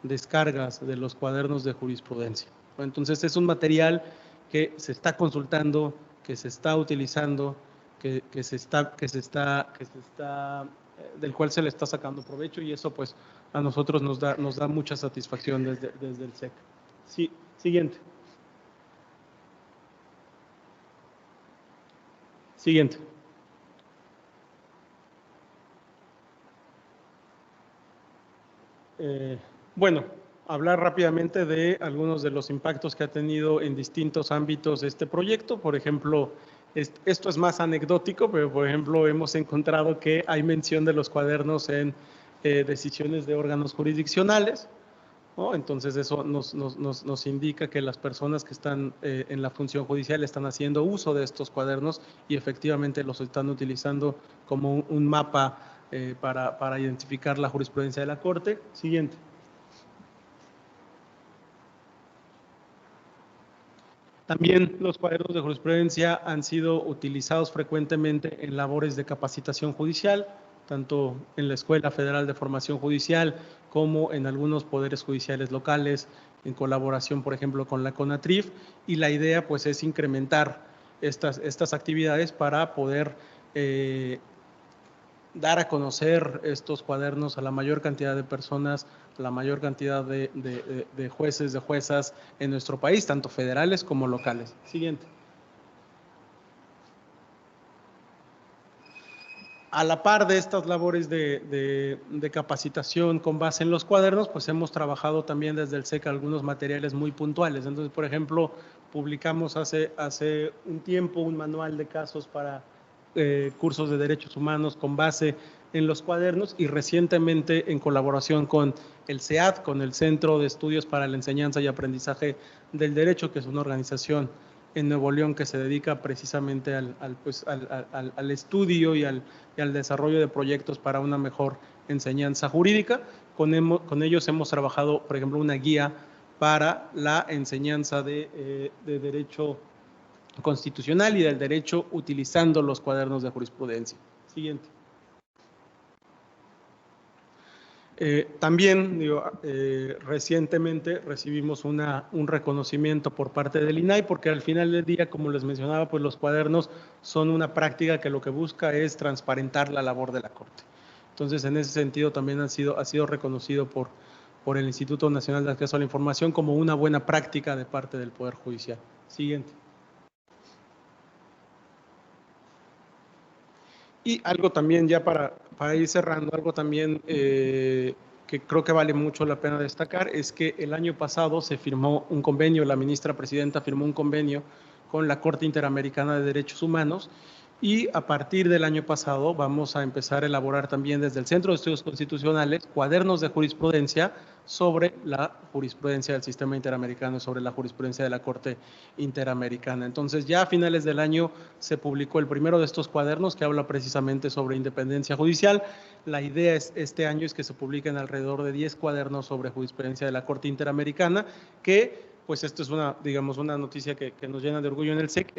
descargas de los cuadernos de jurisprudencia. Entonces, es un material que se está consultando, que se está utilizando, del cual se le está sacando provecho, y eso pues a nosotros nos da mucha satisfacción desde el SEC. Sí, siguiente. Siguiente. Bueno, hablar rápidamente de algunos de los impactos que ha tenido en distintos ámbitos este proyecto. Por ejemplo, esto es más anecdótico, pero por ejemplo hemos encontrado que hay mención de los cuadernos en decisiones de órganos jurisdiccionales, ¿no? Entonces eso nos indica que las personas que están en la función judicial están haciendo uso de estos cuadernos y efectivamente los están utilizando como un mapa para identificar la jurisprudencia de la Corte. Siguiente. También los cuadernos de jurisprudencia han sido utilizados frecuentemente en labores de capacitación judicial, tanto en la Escuela Federal de Formación Judicial como en algunos poderes judiciales locales, en colaboración, por ejemplo, con la CONATRIF, y la idea pues es incrementar estas actividades para poder dar a conocer estos cuadernos a la mayor cantidad de personas, la mayor cantidad de jueces, de juezas en nuestro país, tanto federales como locales. Siguiente. A la par de estas labores de capacitación con base en los cuadernos, pues hemos trabajado también desde el SEC algunos materiales muy puntuales. Entonces, por ejemplo, publicamos hace un tiempo un manual de casos para cursos de derechos humanos con base en los cuadernos, y recientemente en colaboración con el CEAD, con el Centro de Estudios para la Enseñanza y Aprendizaje del Derecho, que es una organización en Nuevo León que se dedica precisamente al estudio y al desarrollo de proyectos para una mejor enseñanza jurídica. Con ellos hemos trabajado, por ejemplo, una guía para la enseñanza de derecho constitucional y del derecho utilizando los cuadernos de jurisprudencia. Siguiente. También, recientemente recibimos un reconocimiento por parte del INAI, porque al final del día, como les mencionaba, pues los cuadernos son una práctica que lo que busca es transparentar la labor de la Corte. Entonces, en ese sentido, también ha sido reconocido por el Instituto Nacional de Acceso a la Información como una buena práctica de parte del Poder Judicial. Siguiente. Y algo también, ya para ir cerrando, algo también que creo que vale mucho la pena destacar, es que el año pasado se firmó un convenio, la ministra presidenta firmó un convenio con la Corte Interamericana de Derechos Humanos, y a partir del año pasado vamos a empezar a elaborar también desde el Centro de Estudios Constitucionales cuadernos de jurisprudencia sobre la jurisprudencia del sistema interamericano, sobre la jurisprudencia de la Corte Interamericana. Entonces, ya a finales del año se publicó el primero de estos cuadernos que habla precisamente sobre independencia judicial. La idea este año es que se publiquen alrededor de 10 cuadernos sobre jurisprudencia de la Corte Interamericana, que pues esto es una noticia que nos llena de orgullo en el SEC.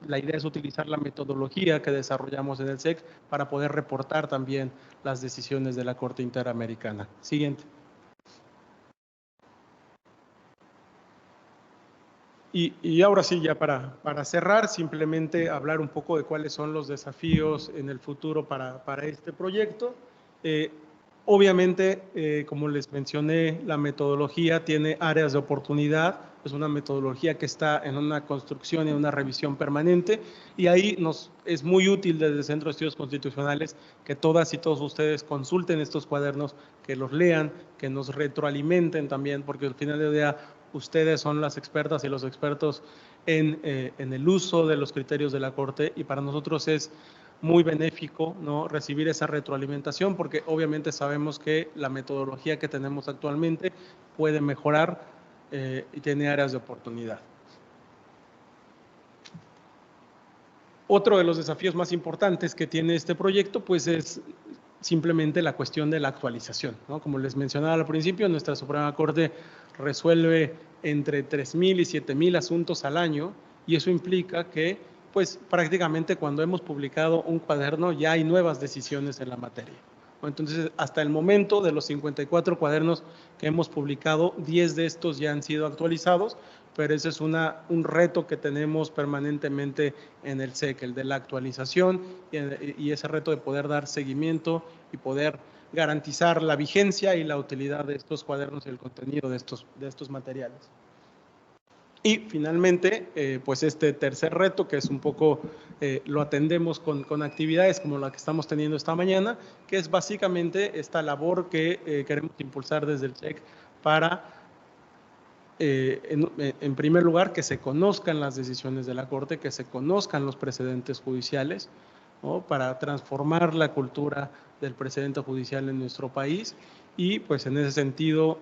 La idea es utilizar la metodología que desarrollamos en el SEC para poder reportar también las decisiones de la Corte Interamericana. Siguiente. Y ahora sí, ya para cerrar, simplemente hablar un poco de cuáles son los desafíos en el futuro para este proyecto. Obviamente, como les mencioné, la metodología tiene áreas de oportunidad. Es una metodología que está en una construcción y una revisión permanente, y ahí es muy útil desde el Centro de Estudios Constitucionales que todas y todos ustedes consulten estos cuadernos, que los lean, que nos retroalimenten también, porque al final del día ustedes son las expertas y los expertos en el uso de los criterios de la Corte, y para nosotros es muy benéfico, ¿no?, recibir esa retroalimentación, porque obviamente sabemos que la metodología que tenemos actualmente puede mejorar y tiene áreas de oportunidad. Otro de los desafíos más importantes que tiene este proyecto, pues, es simplemente la cuestión de la actualización, ¿no? Como les mencionaba al principio, nuestra Suprema Corte resuelve entre 3,000 y 7,000 asuntos al año, y eso implica que, pues, prácticamente cuando hemos publicado un cuaderno ya hay nuevas decisiones en la materia. Entonces, hasta el momento, de los 54 cuadernos que hemos publicado, 10 de estos ya han sido actualizados, pero ese es un reto que tenemos permanentemente en el SEC, el de la actualización, y ese reto de poder dar seguimiento y poder garantizar la vigencia y la utilidad de estos cuadernos y el contenido de estos materiales. Y finalmente, pues este tercer reto, que es un poco, lo atendemos con actividades como la que estamos teniendo esta mañana, que es básicamente esta labor que queremos impulsar desde el SEC para, en primer lugar, que se conozcan las decisiones de la Corte, que se conozcan los precedentes judiciales, ¿no?, para transformar la cultura del precedente judicial en nuestro país. Y pues en ese sentido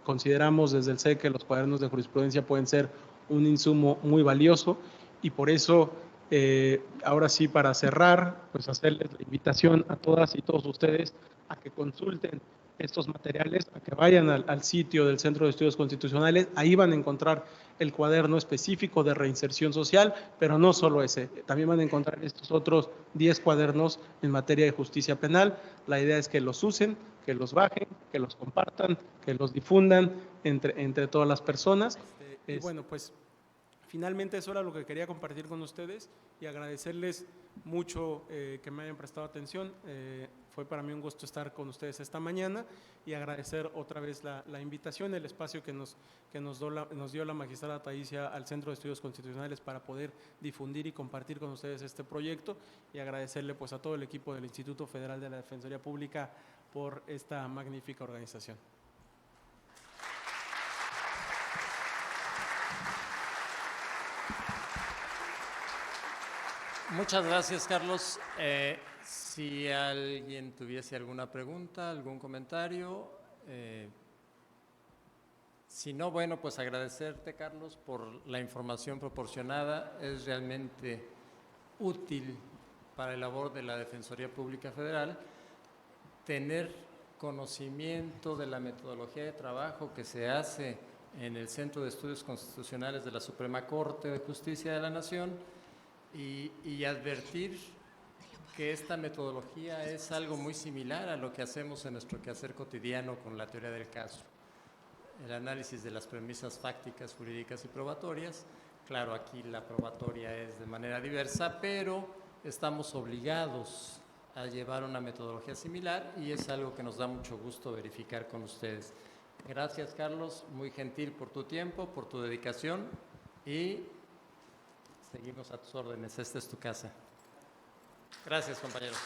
consideramos desde el SEC que los cuadernos de jurisprudencia pueden ser un insumo muy valioso, y por eso ahora sí, para cerrar, pues hacerles la invitación a todas y todos ustedes a que consulten estos materiales, a que vayan al sitio del Centro de Estudios Constitucionales. Ahí van a encontrar el cuaderno específico de reinserción social, pero no solo ese, también van a encontrar estos otros 10 cuadernos en materia de justicia penal. La idea es que los usen, que los bajen, que los compartan, que los difundan entre todas las personas. Y bueno, pues finalmente eso era lo que quería compartir con ustedes, y agradecerles mucho que me hayan prestado atención. Fue para mí un gusto estar con ustedes esta mañana, y agradecer otra vez la invitación, el espacio que nos dio la magistrada Taísia al Centro de Estudios Constitucionales para poder difundir y compartir con ustedes este proyecto, y agradecerle pues a todo el equipo del Instituto Federal de la Defensoría Pública por esta magnífica organización. Muchas gracias, Carlos. Si alguien tuviese alguna pregunta, algún comentario, si no, bueno, pues agradecerte, Carlos, por la información proporcionada. Es realmente útil para el labor de la Defensoría Pública Federal tener conocimiento de la metodología de trabajo que se hace en el Centro de Estudios Constitucionales de la Suprema Corte de Justicia de la Nación, y advertir que esta metodología es algo muy similar a lo que hacemos en nuestro quehacer cotidiano con la teoría del caso. El análisis de las premisas fácticas, jurídicas y probatorias. Claro, aquí la probatoria es de manera diversa, pero estamos obligados a llevar una metodología similar y es algo que nos da mucho gusto verificar con ustedes. Gracias, Carlos, muy gentil por tu tiempo, por tu dedicación y seguimos a tus órdenes. Esta es tu casa. Gracias, compañeros.